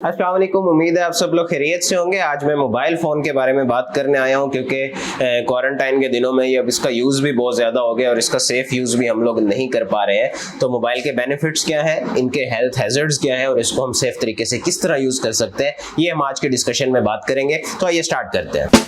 अस्सलाम वालेकुम। उम्मीद है आप सब लोग खैरियत से होंगे। आज मैं मोबाइल फ़ोन के बारे में बात करने आया हूं क्योंकि क्वारंटाइन के दिनों में ये अब इसका यूज़ भी बहुत ज़्यादा हो गया और इसका सेफ़ यूज़ भी हम लोग नहीं कर पा रहे हैं। तो मोबाइल के बेनिफिट्स क्या हैं, इनके हेल्थ हैज़र्ड्स क्या हैं और इसको हम सेफ़ तरीके से किस तरह यूज़ कर सकते हैं, ये हम आज के डिस्कशन में बात करेंगे। तो आइए स्टार्ट करते हैं।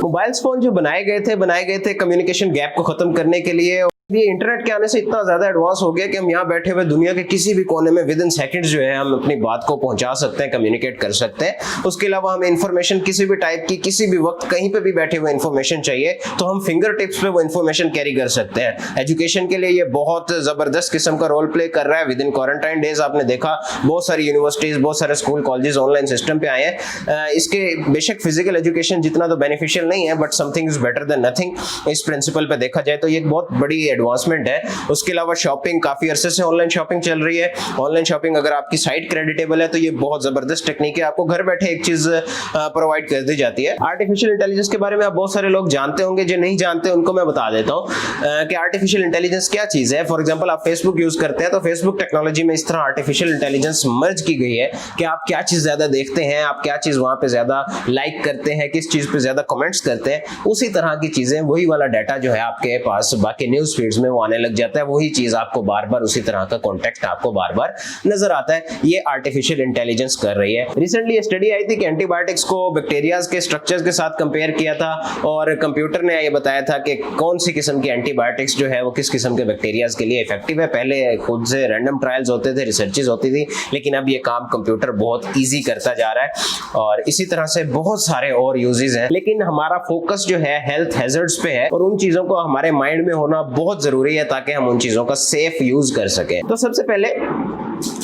मोबाइल फोन जो बनाए गए थे कम्युनिकेशन गैप को खत्म करने के लिए। ये इंटरनेट के आने से इतना ज्यादा एडवांस हो गया कि हम यहाँ बैठे हुए दुनिया के किसी भी कोने में विद इन सेकंड्स जो है हम अपनी बात को पहुंचा सकते हैं, कम्युनिकेट कर सकते हैं। उसके अलावा हमें इंफॉर्मेशन किसी भी टाइप की किसी भी वक्त कहीं पे भी बैठे हुए इंफॉर्मेशन चाहिए तो हम फिंगर टिप्स पे वो इंफॉर्मेशन कैरी कर सकते हैं। एजुकेशन के लिए ये बहुत जबरदस्त किस्म का रोल प्ले कर रहा है। विद इन क्वारंटाइन डेज आपने देखा बहुत सारी यूनिवर्सिटीज, बहुत सारे स्कूल कॉलेजेस ऑनलाइन सिस्टम पे आए हैं। इसके बेशक फिजिकल एजुकेशन जितना तो बेनिफिशियल नहीं है, but something is better than nothing. इस प्रिंसिपल पे देखा जाए तो ये एक बहुत बड़ी एडवांसमेंट है। उसके अलावा शॉपिंग, काफी अरसे से ऑनलाइन शॉपिंग चल रही है। ऑनलाइन शॉपिंग अगर आपकी साइट क्रेडिटेबल है तो ये बहुत जबरदस्त टेक्निक है, आपको घर बैठे एक चीज प्रोवाइड कर दी जाती है। आर्टिफिशियल इंटेलिजेंस के बारे में आप बहुत सारे लोग जानते होंगे, जो नहीं जानते उनको मैं बता देता हूं कि आर्टिफिशियल इंटेलिजेंस क्या चीज है। फॉर एग्जांपल आप फेसबुक यूज करते हैं तो फेसबुक टेक्नोलॉजी में इस तरह आर्टिफिशियल इंटेलिजेंस मर्ज की गई है कि आप क्या चीज ज्यादा देखते हैं, आप क्या चीज वहां पे ज्यादा लाइक करते हैं, किस चीज पे ज्यादा कमेंट्स करते हैं, उसी तरह की चीजें, वही वाला डाटा जो है आपके पास बाकी न्यूज फीड्स में वो आने लग जाता है। वही चीज आपको बार बार, उसी तरह का कॉन्टेक्ट आपको बार बार नजर आता है। ये आर्टिफिशियल इंटेलिजेंस कर रही है। रिसेंटली स्टडी आई थी कि एंटीबायोटिक्स को बैक्टीरियाज के स्ट्रक्चर्स के साथ कंपेयर किया था और कंप्यूटर ने ये बताया था कि कौन सी किस्म की एंटीबायोटिक्स जो है वो किस किस्म के बैक्टीरियाज के लिए इफेक्टिव है। पहले खुद से रैंडम ट्रायल्स होते थे, रिसर्चेस होती थी, लेकिन अब ये काम कंप्यूटर बहुत ईजी करता जा रहा है और इसी तरह से बहुत सारे और यूजेस हैं। लेकिन हमारा फोकस जो है हेल्थ हैजर्ड्स पे है और उन चीजों को हमारे माइंड में होना बहुत जरूरी है ताकि हम उन चीजों का सेफ यूज कर सकें। तो सबसे पहले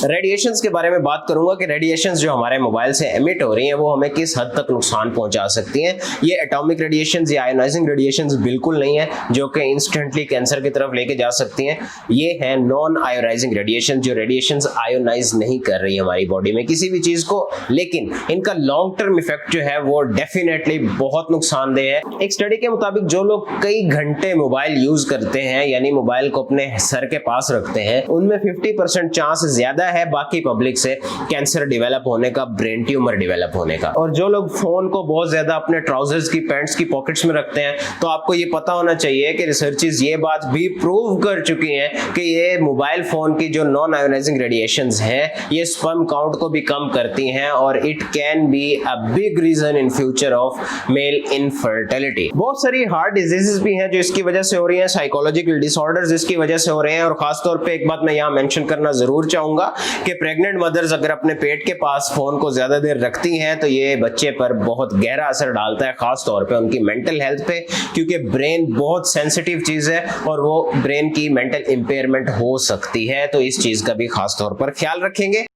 रेडिएशंस के बारे में बात करूंगा कि रेडिएशंस जो हमारे मोबाइल से एमिट हो रही हैं वो हमें किस हद तक नुकसान पहुंचा सकती हैं। ये एटॉमिक रेडिएशंस या आयोनाइजिंग रेडिएशंस बिल्कुल नहीं है जो कि इंस्टेंटली कैंसर की तरफ लेके जा सकती हैं। ये है नॉन आयोनाइजिंग रेडिएशन, जो रेडिएशंस आयोनाइज नहीं कर रही है हमारी बॉडी में किसी भी चीज को, लेकिन इनका लॉन्ग टर्म इफेक्ट जो है वो डेफिनेटली बहुत नुकसानदेह है। एक स्टडी के मुताबिक जो लोग कई घंटे मोबाइल यूज करते हैं, यानी मोबाइल को अपने सर के पास रखते हैं, उनमें 50% चांस ज्यादा है बाकी पब्लिक से कैंसर डेवलप होने का, ब्रेन ट्यूमर डेवलप होने का। और जो लोग फोन को बहुत ज्यादा अपने ट्राउजर्स की, पैंट्स की पॉकेट्स में रखते हैं, तो आपको ये पता होना चाहिए कि रिसर्चेस ये बात भी प्रूव कर चुकी हैं कि ये मोबाइल फोन की जो नॉन आयोनाइजिंग रेडिएशंस हैं ये स्पर्म काउंट को भी कम करती हैं और it can be a big reason in future of male infertility. बहुत सारी हार्ट डिजीजेस भी हैं जो इसकी वजह से हो रही हैं, साइकोलॉजिकल डिसऑर्डर्स इसकी वजह से हो रहे हैं। और खासतौर पे एक बात मैं यहाँ मेंशन करना जरूर चाहूंगा कि प्रेग्नेंट मदर्स अगर अपने पेट के पास फोन को ज्यादा देर रखती हैं तो ये बच्चे पर बहुत गहरा असर डालता है, खास तौर पे उनकी मेंटल हेल्थ पे, क्योंकि ब्रेन बहुत सेंसिटिव चीज है और वो ब्रेन की मेंटल इंपेयरमेंट हो सकती है। तो इस चीज का भी खास तौर पर ख्याल रखेंगे।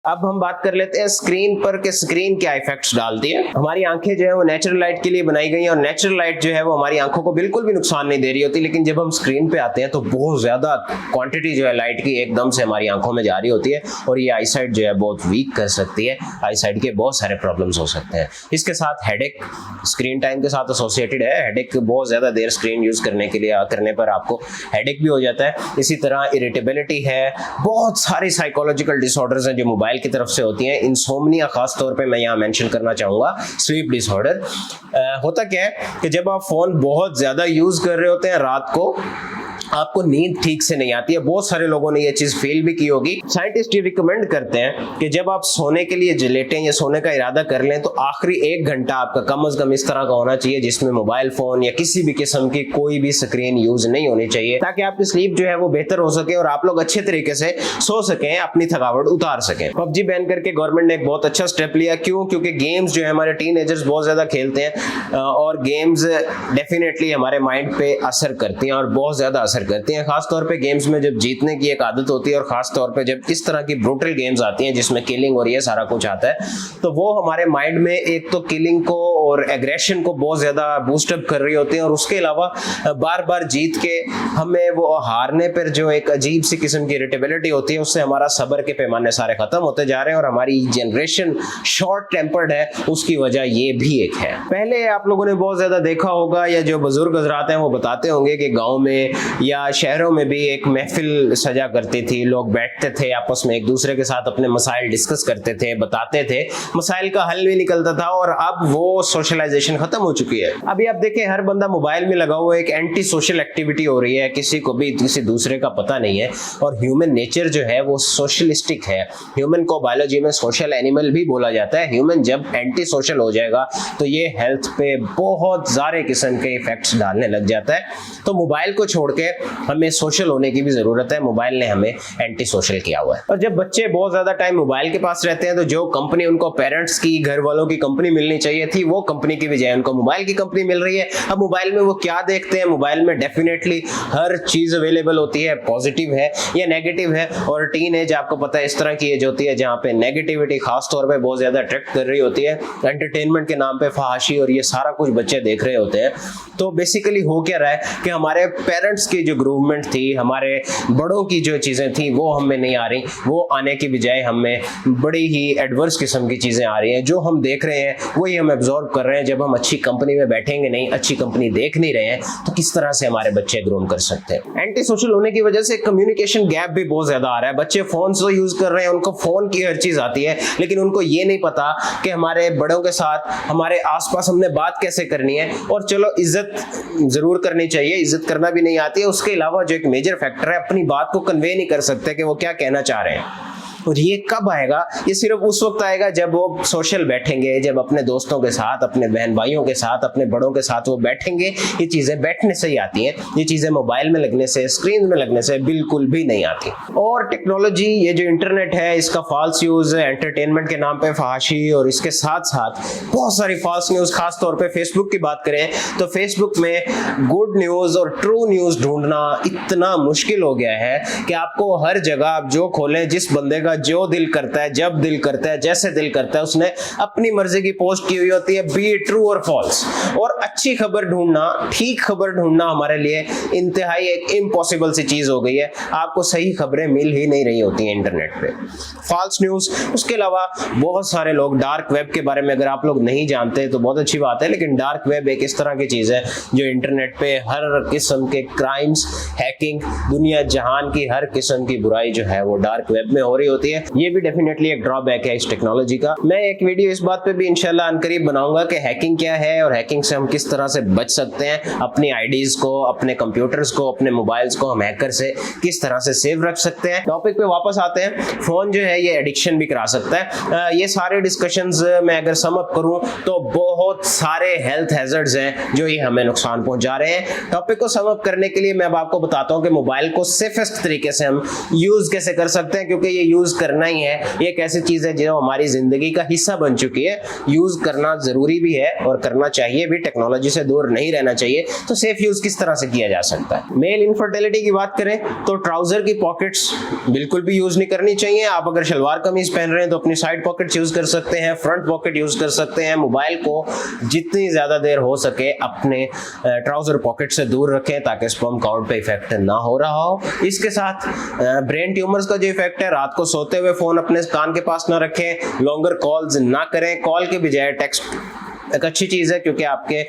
अब हम बात कर लेते हैं स्क्रीन पर कि स्क्रीन क्या इफेक्ट्स डालती है। हमारी आंखें जो है वो नेचुरल लाइट के लिए बनाई गई हैं और नेचुरल लाइट जो है वो हमारी आंखों को बिल्कुल भी नुकसान नहीं दे रही होती, लेकिन जब हम स्क्रीन पे आते हैं तो बहुत ज्यादा क्वांटिटी जो है लाइट की एकदम से हमारी आंखों में जा रही होती है और ये आईसाइट जो है बहुत वीक कर सकती है। आईसाइट के बहुत सारे प्रॉब्लम्स हो सकते हैं। इसके साथ हेडेक स्क्रीन टाइम के साथ एसोसिएटेड है। हेडेक बहुत ज्यादा देर स्क्रीन यूज करने पर आपको हेडेक भी हो जाता है। इसी तरह इरिटेबिलिटी है, बहुत सारी साइकोलॉजिकल डिसऑर्डर्स हैं जो मोबाइल की तरफ से होती हैं। इंसोम्निया खास तौर पे मैं यहाँ मेंशन करना चाहूंगा, स्लीप डिसऑर्डर। होता क्या है कि जब आप फोन बहुत ज्यादा यूज कर रहे होते हैं रात को, आपको नींद ठीक से नहीं आती है। बहुत सारे लोगों ने ये चीज फील भी की होगी। साइंटिस्ट ये रिकमेंड करते हैं कि जब आप सोने के लिए लेटें या सोने का इरादा कर लें तो आखिरी 1 घंटा आपका कम से कम इस तरह का होना चाहिए जिसमें मोबाइल फोन या किसी भी किस्म की कोई भी स्क्रीन यूज नहीं होनी चाहिए, ताकि आपकी स्लीप जो है वो बेहतर हो सके और आप लोग अच्छे तरीके से सो सकें, अपनी थकावट उतार सकें। पबजी बैन करके गवर्नमेंट ने एक बहुत अच्छा स्टेप लिया। क्यों? क्योंकि गेम्स जो है हमारे टीनेजर्स बहुत ज्यादा खेलते हैं और गेम्स डेफिनेटली हमारे माइंड पे असर करती हैं और बहुत ज्यादा असर करती हैं। खासतौर पे गेम्स में जब जीतने की एक आदत होती है और खासतौर पे जब इस तरह की ब्रूटल गेम्स आती हैं जिसमें किलिंग और ये सारा कुछ आता है, तो वो हमारे माइंड में एक तो किलिंग को और एग्रेशन को बहुत ज्यादा बूस्टअप कर रही होती है, और उसके अलावा बार बार जीत के हमें वो हारने पर जो एक अजीब सी किस्म की इरिटेबिलिटी होती है, उससे हमारा सब्र के पैमाने सारे खत्म होते जा रहे हैं और हमारी जनरेशन शॉर्ट टेम्पर्ड है। उसकी वजह ये भी एक है। पहले आप लोगों ने बहुत ज्यादा देखा होगा या जो बुजुर्ग हजरात हैं वो बताते होंगे कि गांव में या शहरों में भी एक महफिल सजा करती थी, लोग बैठते थे आपस में एक दूसरे के साथ अपने मसाइल डिस्कस करते थे, बताते थे, मसाइल का हल भी निकलता था। और अब वो सोशलाइजेशन खत्म हो चुकी है। अभी आप देखें हर बंदा मोबाइल में लगा हुआ, एक एंटी सोशल एक्टिविटी हो रही है, किसी को भी किसी दूसरे का पता नहीं है। और ह्यूमन नेचर जो है वो सोशलिस्टिक है। ह्यूमन को बायोलॉजी में सोशल एनिमल भी बोला जाता है। ह्यूमन जब एंटी सोशल हो जाएगा तो ये हेल्थ पे बहुत सारे किस्म के इफेक्ट्स डालने लग जाता है। तो मोबाइल को छोड़ के हमें सोशल होने की भी जरूरत है। मोबाइल ने हमें एंटी सोशल किया हुआ है। और जब बच्चे बहुत ज्यादा टाइम मोबाइल के पास रहते हैं तो जो कंपनी उनको पेरेंट्स की, घर वालों की कंपनी मिलनी चाहिए थी, वो कंपनी की बजाय उनको मोबाइल की कंपनी मिल रही है। अब मोबाइल में वो क्या देखते हैं? मोबाइल में डेफिनेटली हर चीज अवेलेबल होती है, पॉजिटिव है या नेगेटिव है। और टीन एज आपको पता है इस तरह की एज होती है जहां पे नेगेटिविटी खास तौर पे बहुत ज्यादा अट्रैक्ट कर रही होती है। एंटरटेनमेंट के नाम पे फहाशी और ये सारा कुछ बच्चे देख रहे होते हैं। तो बेसिकली हो क्या रहा है कि हमारे पेरेंट्स की जो ग्रूवमेंट थी, हमारे बड़ों की जो चीजें थी वो हमें नहीं आ रही, वो आने की बजाय हमें बड़ी ही एडवर्स किस्म की चीजें आ रही हैं। जो हम देख रहे हैं वही हम एब्जॉर्ब कर रहे हैं। जब हम अच्छी कंपनी में बैठेंगे नहीं, अच्छी कंपनी देख नहीं रहे हैं, तो किस तरह से हमारे बच्चे ग्रोम कर सकते हैं? एंटी सोशल होने की वजह से कम्युनिकेशन गैप भी बहुत ज्यादा आ रहा है। बच्चे फोन तो यूज कर रहे हैं, उनको फोन की हर चीज आती है, लेकिन उनको ये नहीं पता कि हमारे बड़ों के साथ, हमारे आसपास हमने बात कैसे करनी है। और चलो इज्जत जरूर करनी चाहिए, इज्जत करना भी नहीं आती है। उसके अलावा जो एक मेजर फैक्टर है, अपनी बात को कन्वे नहीं कर सकते कि वो क्या कहना चाह रहे हैं। और ये कब आएगा? ये सिर्फ उस वक्त आएगा जब वो सोशल बैठेंगे, जब अपने दोस्तों के साथ, अपने बहन भाइयों के साथ, अपने बड़ों के साथ वो बैठेंगे। ये चीजें बैठने से ही आती हैं, ये चीजें मोबाइल में लगने से, स्क्रीन में लगने से बिल्कुल भी नहीं आती। और टेक्नोलॉजी, ये जो इंटरनेट है, इसका फॉल्स यूज, एंटरटेनमेंट के नाम पे फहाशी और इसके साथ साथ बहुत सारी फॉल्स न्यूज, खास तौर पे फेसबुक की बात करें तो फेसबुक में गुड न्यूज और ट्रू न्यूज ढूंढना इतना मुश्किल हो गया है कि आपको हर जगह आप जो खोलें, जिस बंदे का जो दिल करता है, जब दिल करता है, जैसे दिल करता है, उसने अपनी मर्जी की पोस्ट की हुई होती है, बी इट ट्रू और फॉल्स। और अच्छी खबर ढूंढना, ठीक खबर ढूंढना हमारे लिए इंतहाई एक इम्पॉसिबल सी चीज हो गई है। आपको सही खबरें मिल ही नहीं रही होती हैं इंटरनेट पे, फॉल्स न्यूज। उसके अलावा बहुत सारे लोग डार्क वेब के बारे में अगर आप लोग नहीं जानते तो बहुत अच्छी बात है, लेकिन डार्क वेब एक इस तरह की चीज है जो इंटरनेट पे हर किस्म के क्राइम्स, हैकिंग, दुनिया जहान की हर किस्म की बुराई जो है वो डार्क वेब में हो रही होती है। ये भी डेफिनेटली एक ड्रॉबैक है इस टेक्नोलॉजी का। मैं एक वीडियो इस बात पे भी इंशाल्लाह अनकरीब बनाऊंगा कि हैकिंग क्या है और हैकिंग से हम किस तरह से बच सकते हैं। अपनी आईडीज को, अपने कंप्यूटर्स को, अपने मोबाइल्स को हम हैकर से किस तरह से सेव रख सकते हैं। टॉपिक पे वापस आते हैं। फोन जो है ये एडिक्शन भी करा सकता है। ये सारे डिस्कशंस मैं अगर सम अप करूं तो बहुत सारे हेल्थ हैजर्ड्स हैं जो ये हमें नुकसान पहुंचा रहे हैं। टॉपिक को सम अप करने के लिए मैं अब आपको बताता हूं कि मोबाइल को सेफेस्ट तरीके से हम यूज कैसे कर सकते हैं, क्योंकि ये यूज करना ही है। ये एक ऐसी चीज है जो हमारी जिंदगी का हिस्सा बन चुकी है। यूज करना जरूरी भी है और करना चाहिए भी, टेक्नोलॉजी से दूर नहीं रहना चाहिए। तो सेफ यूज किस तरह से किया जा सकता है? मेल इनफर्टिलिटी की बात करें तो ट्राउजर की पॉकेट्स बिल्कुल भी यूज नहीं करनी चाहिए। आप अगर शलवार कमीज पहन रहे हैं तो अपनी साइड पॉकेट्स यूज कर सकते हैं, फ्रंट पॉकेट यूज कर सकते हैं। मोबाइल को जितनी ज्यादा देर हो सके अपने ट्राउजर पॉकेट से दूर रखें ताकि स्पर्म काउंट पे इफेक्ट ना हो रहा हो। इसके साथ ब्रेन ट्यूमर्स का जो इफेक्ट है, रात को सोते हुए फोन अपने कान के पास ना रखें, लॉन्गर कॉल्स ना करें, कॉल के बजाय टेक्स्ट एक अच्छी चीज है क्योंकि आपके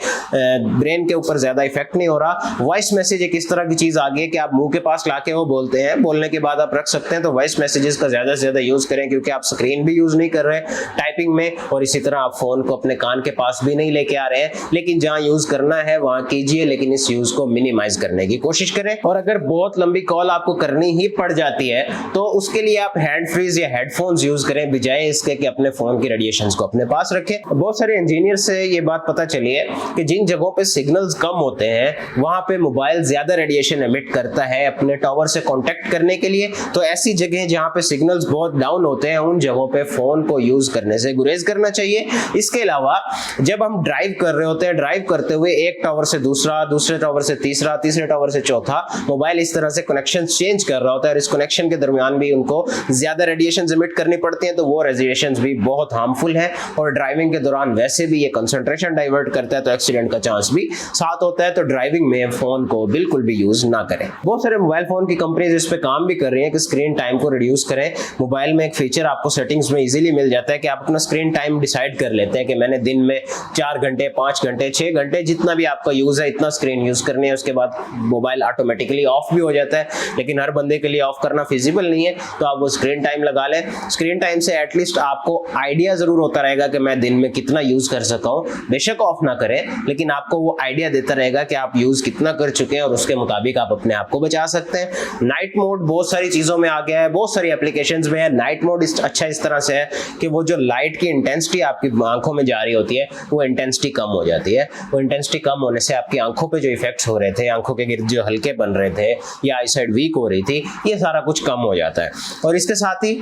ब्रेन के ऊपर ज्यादा इफेक्ट नहीं हो रहा। वॉइस मैसेज एक इस तरह की चीज आ गई है कि आप मुंह के पास लाके वो बोलते हैं, बोलने के बाद आप रख सकते हैं। तो वॉइस मैसेजेस का ज्यादा से ज्यादा यूज करें क्योंकि आप स्क्रीन भी यूज नहीं कर रहे टाइपिंग में, और इसी तरह आप फोन को अपने कान के पास भी नहीं लेके आ रहे हैं। लेकिन जहां यूज करना है वहां कीजिए, लेकिन इस यूज को मिनिमाइज करने की कोशिश करें। और अगर बहुत लंबी कॉल आपको करनी ही पड़ जाती है तो उसके लिए आप हैंड फ्रीज या हेडफोन्स यूज करें, बजाय इसके कि अपने फोन की रेडिएशंस को अपने पास रखें। बहुत सारे इंजीनियर से ये बात पता चली है कि जिन जगहों पे सिग्नल्स कम होते हैं वहां पे मोबाइल ज्यादा रेडिएशन एमिट करता है अपने टावर से कांटेक्ट करने के लिए। तो ऐसी जगह जहां पे सिग्नल्स बहुत डाउन होते हैं उन जगहों पे फोन को यूज करने से गुरेज करना चाहिए। इसके अलावा जब हम ड्राइव कर रहे होते हैं, ड्राइव करते हुए एक टावर से दूसरा, दूसरे टावर से तीसरा, तीसरे टावर से चौथा, मोबाइल इस तरह से कनेक्शन चेंज कर रहा होता है और इस कनेक्शन के दरमियान भी उनको ज्यादा रेडिएशन एमिट करनी पड़ती है। तो वो रेडिएशन भी बहुत हार्मफुल है और ड्राइविंग के दौरान वैसे भी ये कंसंट्रेशन डाइवर्ट करता है तो एक्सीडेंट का चांस भी साथ होता है। तो ड्राइविंग में फोन को बिल्कुल भी यूज ना करें। बहुत सारे मोबाइल फोन की कंपनीज इस पे काम भी कर रही हैं कि स्क्रीन टाइम को रिड्यूस करें। मोबाइल में एक फीचर आपको सेटिंग्स में इजीली मिल जाता है कि आप अपना स्क्रीन टाइम डिसाइड कर लेते हैं कि मैंने दिन में 4 घंटे, 5 घंटे, 6 घंटे, जितना भी आपका यूज है इतना स्क्रीन यूज करनी है। उसके बाद मोबाइल ऑटोमेटिकली ऑफ भी हो जाता है, लेकिन हर बंदे के लिए ऑफ करना फिजिबल नहीं है। तो आप वो स्क्रीन टाइम लगा लें। स्क्रीन टाइम से एटलीस्ट आपको आइडिया जरूर होता रहेगा कि मैं दिन में कितना यूज कर सका हूं। बेशक ऑफ ना करें, लेकिन आपको वो आइडिया देता रहेगा कि आप यूज कितना कर चुके हैं और उसके मुताबिक आप अपने आप को बचा सकते हैं। नाइट मोड बहुत सारी चीजों में आ गया है, बहुत सारी एप्लीकेशंस में है। नाइट मोड अच्छा इस तरह से है कि वो जो लाइट की इंटेंसिटी आपकी आंखों में जा रही होती है वो इंटेंसिटी कम हो जाती है। वो इंटेंसिटी कम होने से आपकी आंखों पे जो इफेक्ट्स हो रहे थे, आंखों के गिर्द जो हल्के बन रहे थे या आई साइड वीक हो रही थी, ये सारा कुछ कम हो जाता है। और इसके साथ ही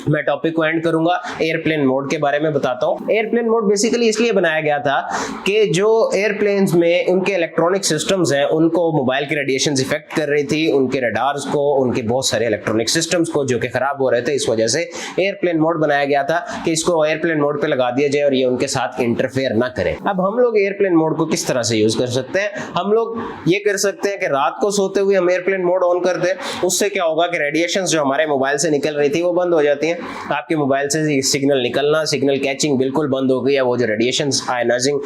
मैं टॉपिक को एंड करूंगा, एयरप्लेन मोड के बारे में बताता हूं। एयरप्लेन मोड बेसिकली इसलिए बनाया गया था कि जो एयरप्लेन्स में उनके इलेक्ट्रॉनिक सिस्टम्स हैं उनको मोबाइल की रेडिएशन इफेक्ट कर रही थी, उनके रडार्स को, उनके बहुत सारे इलेक्ट्रॉनिक सिस्टम्स को जो कि खराब हो रहे थे। इस वजह से एयरप्लेन मोड बनाया गया था कि इसको एयरप्लेन मोड पे लगा दिया जाए और ये उनके साथ इंटरफेयर ना करें। अब हम लोग एयरप्लेन मोड को किस तरह से यूज कर सकते हैं? हम लोग ये कर सकते हैं कि रात को सोते हुए हम एयरप्लेन मोड ऑन कर दें। उससे क्या होगा कि रेडिएशन जो हमारे मोबाइल से निकल रही थी वो बंद हो जाती है। आपके मोबाइल से सिग्नल निकलना, सिग्नल कैचिंग बिल्कुल बंद हो गई है। वो जो रेडिएशंस आयनाइजिंग,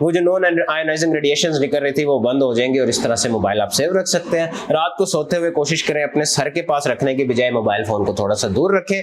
वो जो नॉन आयनाइजिंग रेडिएशंस निकल रही थी वो बंद हो जाएंगे और इस तरह से मोबाइल आप सेव रख सकते हैं। रात को सोते हुए कोशिश करें अपने सर के पास रखने की बजाय मोबाइल फोन को थोड़ा सा दूर रखें।